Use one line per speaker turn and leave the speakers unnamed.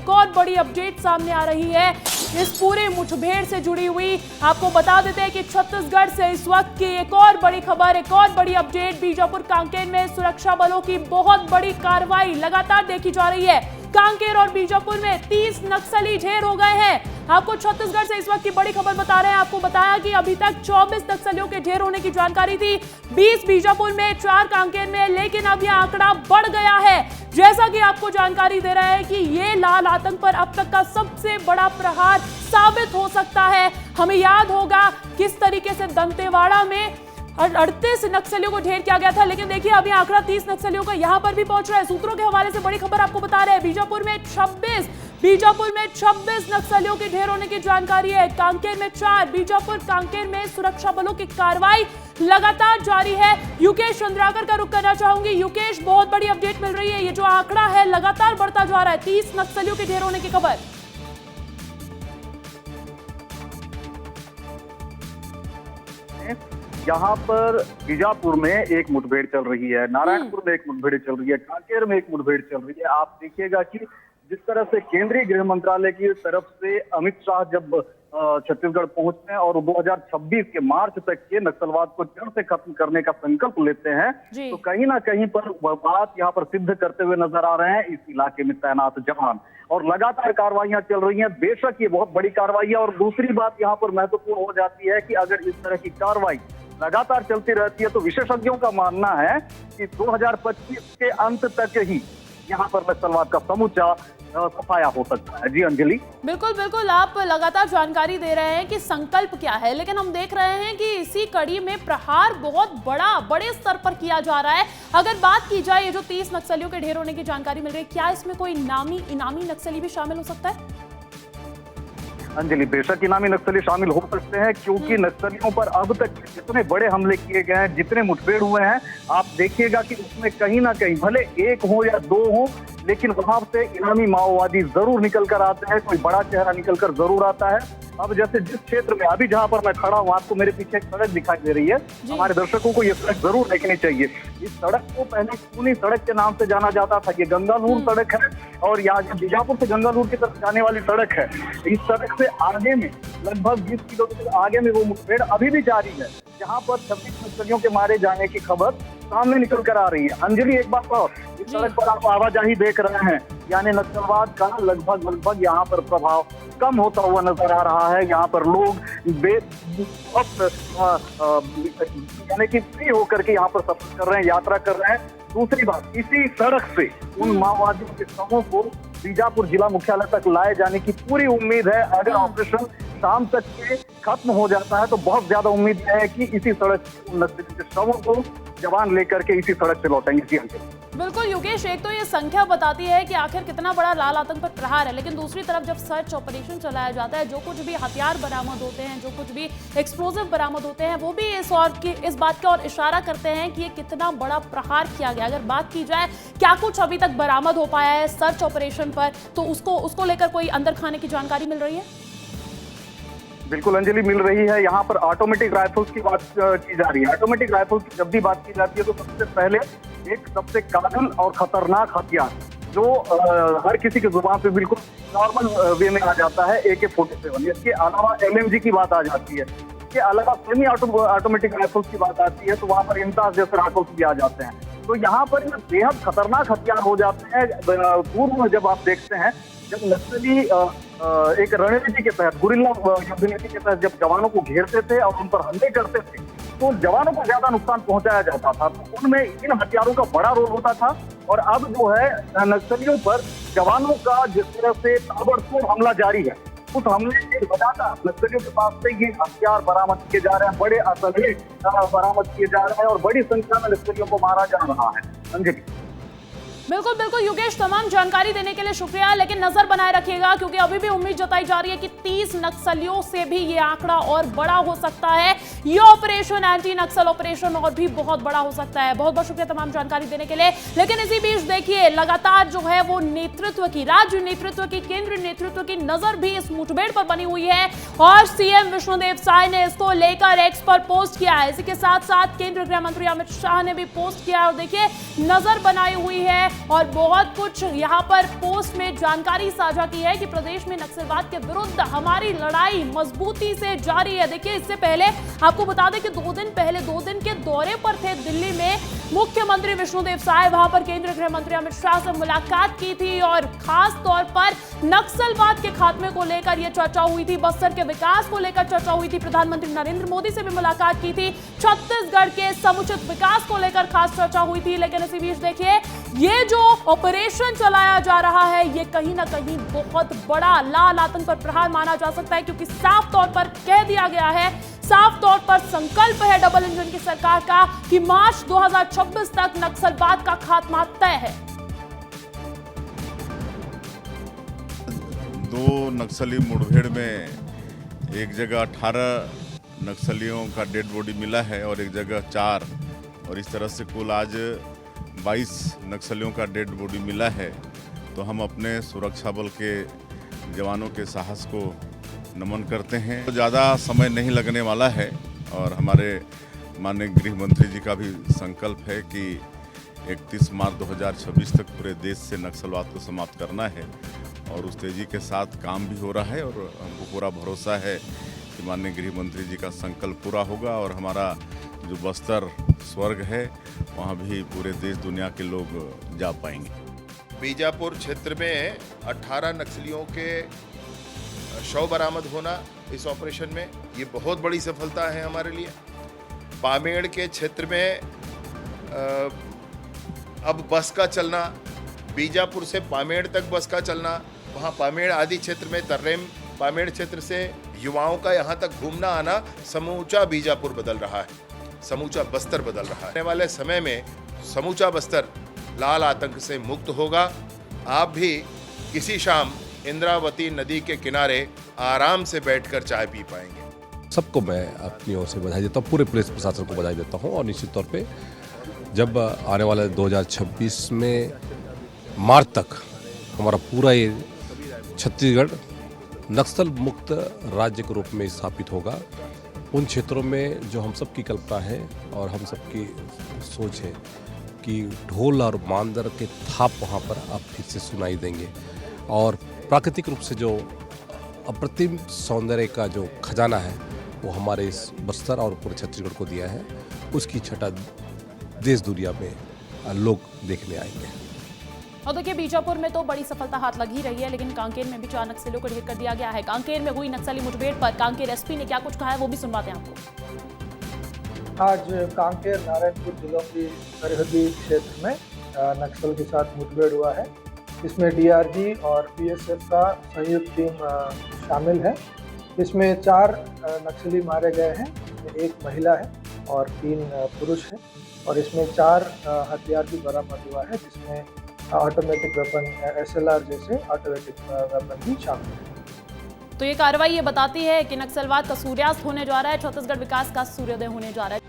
एक और बड़ी अपडेट सामने आ रही है इस पूरे मुठभेड़ से जुड़ी हुई। आपको बता देते हैं कि छत्तीसगढ़ से इस वक्त की एक और बड़ी खबर, एक और बड़ी अपडेट। बीजापुर कांकेर में सुरक्षा बलों की बहुत बड़ी कार्रवाई लगातार देखी जा रही है। कांकेर और बीजापुर में 30 नक्सली ढेर हो गए हैं। आपको छत्तीसगढ़ से इस वक्त की बड़ी खबर बता रहे हैं। आपको बताया कि अभी तक 24 नक्सलियों के ढेर होने की जानकारी थी, 20 बीजापुर में, 4 कांकेर में, लेकिन अब यह आंकड़ा बढ़ गया है। जैसा कि आपको जानकारी दे रहा है कि ये लाल आतंक पर अब तक का सबसे बड़ा प्रहार साबित हो सकता है। हमें याद होगा किस तरीके से दंतेवाड़ा में 38 नक्सलियों को ढेर किया गया था, लेकिन देखिए अभी आंकड़ा 30 नक्सलियों का यहां पर भी पहुंच रहा है। सूत्रों के हवाले से बड़ी खबर आपको बता रहे हैं, बीजापुर में 26 नक्सलियों के ढेर होने की जानकारी है। कांकेर में 4, बीजापुर कांकेर में सुरक्षा बलों की कार्रवाई लगातार जारी है। युकेश चंद्राकर का रुख करना चाहूंगी। युकेश, बहुत बड़ी अपडेट मिल रही है, ये जो आंकड़ा है लगातार बढ़ता जा रहा है, 30 नक्सलियों के ढेर होने की खबर।
यहाँ पर बीजापुर में एक मुठभेड़ चल रही है, नारायणपुर में एक मुठभेड़ चल रही है, कांकेर में एक मुठभेड़ चल रही है। आप देखिएगा कि जिस तरह से केंद्रीय गृह मंत्रालय की तरफ से अमित शाह जब छत्तीसगढ़ पहुंचते हैं और 2026 के मार्च तक के नक्सलवाद को जड़ से खत्म करने का संकल्प लेते हैं, तो कहीं ना कहीं पर वह बात यहाँ पर सिद्ध करते हुए नजर आ रहे हैं इस इलाके में तैनात जवान। और लगातार कार्रवाइयां चल रही हैं। बेशक ये बहुत बड़ी कार्रवाई है। और दूसरी बात यहाँ पर महत्वपूर्ण हो जाती है कि अगर इस तरह की कार्रवाई लगातार चलती रहती है तो विशेषज्ञों का मानना है कि 2025 के अंत तक ही यहाँ पर नक्सलवाद का समूचा सफाया हो सकता है। जी अंजलि,
बिल्कुल बिल्कुल, आप लगातार जानकारी दे रहे हैं कि संकल्प क्या है, लेकिन हम देख रहे हैं कि इसी कड़ी में प्रहार बहुत बड़े स्तर पर किया जा रहा है। अगर बात की जाए ये जो 30 नक्सलियों के ढेर होने की जानकारी मिल रही है, क्या इसमें कोई इनामी नक्सली भी शामिल हो सकता है?
अंजलि, बेशक इनामी नक्सली शामिल हो सकते हैं, क्योंकि नक्सलियों पर अब तक जितने बड़े हमले किए गए हैं, जितने मुठभेड़ हुए हैं, आप देखिएगा कि उसमें कहीं ना कहीं भले 1 हो या 2 हो, लेकिन वहां से इनामी माओवादी जरूर निकल कर आते हैं, कोई बड़ा चेहरा निकल कर जरूर आता है। अब जैसे जिस क्षेत्र में अभी जहां पर मैं खड़ा हूं, आपको मेरे पीछे एक सड़क दिखाई दे रही है, हमारे दर्शकों को ये सड़क जरूर देखनी चाहिए। इस सड़क को पहले खूनी सड़क के नाम से जाना जाता था। ये गंगालूर सड़क है और यहाँ बीजापुर से गंगालूर की तरफ जाने वाली सड़क है। इस सड़क से आगे में लगभग 20 किलोमीटर आगे में वो मुठभेड़ अभी भी जारी है, जहाँ पर 26 नक्सलियों के मारे जाने की खबर सामने निकल कर आ रही है। अंजलि, एक बात और, इस सड़क पर आप आवाजाही देख रहे हैं, यानी नक्सलवाद का लगभग यहाँ पर प्रभाव कम होता हुआ नजर आ रहा है। यहाँ पर लोग यानी कि फ्री होकर के यहाँ पर सफर कर रहे हैं, यात्रा कर रहे हैं। दूसरी बात, इसी सड़क से उन माओवादियों के शवों को बीजापुर जिला मुख्यालय तक लाए जाने की पूरी उम्मीद है। अगर ऑपरेशन शाम तक के खत्म हो जाता है तो बहुत ज्यादा उम्मीद है कि इसी सड़क के शवों को जवान लेकर के इसी सड़क से लौटेंगे।
बिल्कुल योगेश, एक तो ये संख्या बताती है कि आखिर कितना बड़ा लाल आतंक पर प्रहार है, लेकिन दूसरी तरफ जब सर्च ऑपरेशन चलाया जाता है, जो कुछ भी हथियार बरामद होते हैं, जो कुछ भी एक्सप्लोजिव बरामद होते हैं, वो भी इस बात की ओर इशारा करते हैं कि ये कितना बड़ा प्रहार किया गया। अगर बात की जाए क्या कुछ अभी तक बरामद हो पाया है सर्च ऑपरेशन पर, तो उसको लेकर कोई अंदर खाने की जानकारी मिल रही है?
बिल्कुल अंजलि, मिल रही है। यहाँ पर ऑटोमेटिक राइफल्स की बात की जा रही है। ऑटोमेटिक राइफल्स की जब भी बात की जाती है तो सबसे पहले एक सबसे काबिल और खतरनाक हथियार जो हर किसी के जुबान पे बिल्कुल नॉर्मल वे में आ जाता है, AK-47। इसके अलावा LMG की बात आ जाती है। इसके अलावा सेमी ऑटोमेटिक राइफल्स की बात आती है तो वहाँ पर इम्ताज जैसे राइफल्स भी आ जाते हैं। तो यहाँ पर बेहद खतरनाक हथियार हो जाते हैं। पूर्व में जब आप देखते हैं, जब नक्सली एक रणनीति के तहत, गुरिल्ला युद्ध नीति के तहत जब जवानों को घेरते थे और उन पर हमले करते थे, तो जवानों को ज्यादा नुकसान पहुंचाया जाता था। तो उनमें इन हथियारों का बड़ा रोल होता था। और अब जो है नक्सलियों पर जवानों का जिस तरह से ताबड़तोड़ हमला जारी है, उस हमले के लगातार नक्सलियों के पास से ये हथियार बरामद किए जा रहे हैं, बड़े असलहे बरामद किए जा रहे हैं और बड़ी संख्या में नक्सलियों को मारा जा रहा है। अंजलि,
बिल्कुल बिल्कुल योगेश, तमाम जानकारी देने के लिए शुक्रिया, लेकिन नजर बनाए रखिएगा क्योंकि अभी भी उम्मीद जताई जा रही है कि 30 नक्सलियों से भी ये आंकड़ा और बड़ा हो सकता है। ये ऑपरेशन, एंटी नक्सल ऑपरेशन, और भी बहुत बड़ा हो सकता है। बहुत बहुत शुक्रिया तमाम जानकारी देने के लिए। लेकिन इसी बीच देखिए लगातार जो है वो नेतृत्व की, राज्य नेतृत्व की, केंद्रीय नेतृत्व की नजर भी इस मुठभेड़ पर बनी हुई है और CM विष्णुदेव साय ने इसको लेकर X पर पोस्ट किया है। इसी के साथ साथ केंद्रीय गृह मंत्री अमित शाह ने भी पोस्ट किया और देखिए नजर बनाई हुई है और बहुत कुछ यहाँ पर पोस्ट में जानकारी साझा की है कि प्रदेश में नक्सलवाद के विरुद्ध हमारी लड़ाई मजबूती से जारी है। देखिए, इससे पहले आपको बता दें कि 2 दिन पहले 2 दिन के दौरे पर थे दिल्ली में मुख्यमंत्री विष्णुदेव साय। वहां पर केंद्रीय गृह मंत्री अमित शाह से मुलाकात की थी और खास तौर पर नक्सलवाद के खात्मे को लेकर यह चर्चा हुई थी, बस्तर के विकास को लेकर चर्चा हुई थी। प्रधानमंत्री नरेंद्र मोदी से भी मुलाकात की थी, छत्तीसगढ़ के समुचित विकास को लेकर खास चर्चा हुई थी। लेकिन इसी बीच देखिए, ये जो ऑपरेशन चलाया जा रहा है ये कहीं ना कहीं बहुत बड़ा लाल आतंक पर प्रहार माना जा सकता है, क्योंकि साफ तौर पर कह दिया गया है, साफ तौर पर संकल्प है डबल इंजन की सरकार का कि मार्च 2026 तक नक्सलवाद का खात्मा तय है।
2 नक्सली मुठभेड़ में एक जगह 18 नक्सलियों का डेड बॉडी मिला है और एक जगह 4, और इस तरह से कुल आज 22 नक्सलियों का डेड बॉडी मिला है। तो हम अपने सुरक्षा बल के जवानों के साहस को नमन करते हैं। तो ज़्यादा समय नहीं लगने वाला है और हमारे माननीय गृह मंत्री जी का भी संकल्प है कि 31 मार्च 2026 तक पूरे देश से नक्सलवाद को समाप्त करना है और उस तेज़ी के साथ काम भी हो रहा है और हमको पूरा भरोसा है कि माननीय गृह मंत्री जी का संकल्प पूरा होगा और हमारा जो बस्तर स्वर्ग है वहाँ भी पूरे देश दुनिया के लोग जा पाएंगे।
बीजापुर क्षेत्र में 18 नक्सलियों के शव बरामद होना इस ऑपरेशन में ये बहुत बड़ी सफलता है हमारे लिए। पामेड़ के क्षेत्र में अब बस का चलना, बीजापुर से पामेड़ तक बस का चलना, वहाँ पामेड़ आदि क्षेत्र में तर्रेम पामेड़ क्षेत्र से युवाओं का यहाँ तक घूमना आना, समूचा बीजापुर बदल रहा है, समूचा बस्तर बदल रहा है। आने वाले समय में समूचा बस्तर लाल आतंक से मुक्त होगा। आप भी किसी शाम इंद्रावती नदी के किनारे आराम से बैठकर चाय पी पाएंगे।
सबको मैं अपनी ओर से बधाई देता हूँ, पूरे पुलिस प्रशासन को बधाई देता हूँ और निश्चित तौर पे जब आने वाले 2026 में मार्च तक हमारा पूरा ये छत्तीसगढ़ नक्सल मुक्त राज्य के रूप में स्थापित होगा, उन क्षेत्रों में जो हम सबकी कल्पना है और हम सबकी सोच है कि ढोल और मांदर के थाप वहाँ पर अब फिर से सुनाई देंगे और प्राकृतिक रूप से जो अप्रतिम सौंदर्य का जो खजाना है वो हमारे इस बस्तर और पूरे छत्तीसगढ़ को दिया है, उसकी छटा देश दुनिया में लोग देखने आएंगे।
और देखिए, बीजापुर में तो बड़ी सफलता हाथ लग ही रही है, लेकिन कांकेर में भी 4 नक्सलियों को ढेर कर दिया गया है। कांकेर में हुई नक्सली मुठभेड़ पर कांकेर एसपी ने क्या कुछ कहा है वो भी सुनवाते हैं आपको।
आज कांकेर नारायणपुर जिलों की सरहदी क्षेत्र में नक्सल के साथ मुठभेड़ हुआ है। इसमें डीआरजी और बीएसएफ का संयुक्त टीम शामिल है। इसमें 4 नक्सली मारे गए हैं, एक महिला है और 3 पुरुष हैं और इसमें 4 हथियार भी बरामद हुआ है, जिसमें ऑटोमेटिक वेपन एसएलआर जैसे ऑटोमेटिक वेपन भी शामिल है।
तो ये कार्रवाई ये बताती है कि नक्सलवाद का सूर्यास्त होने जा रहा है, छत्तीसगढ़ विकास का सूर्योदय होने जा रहा है।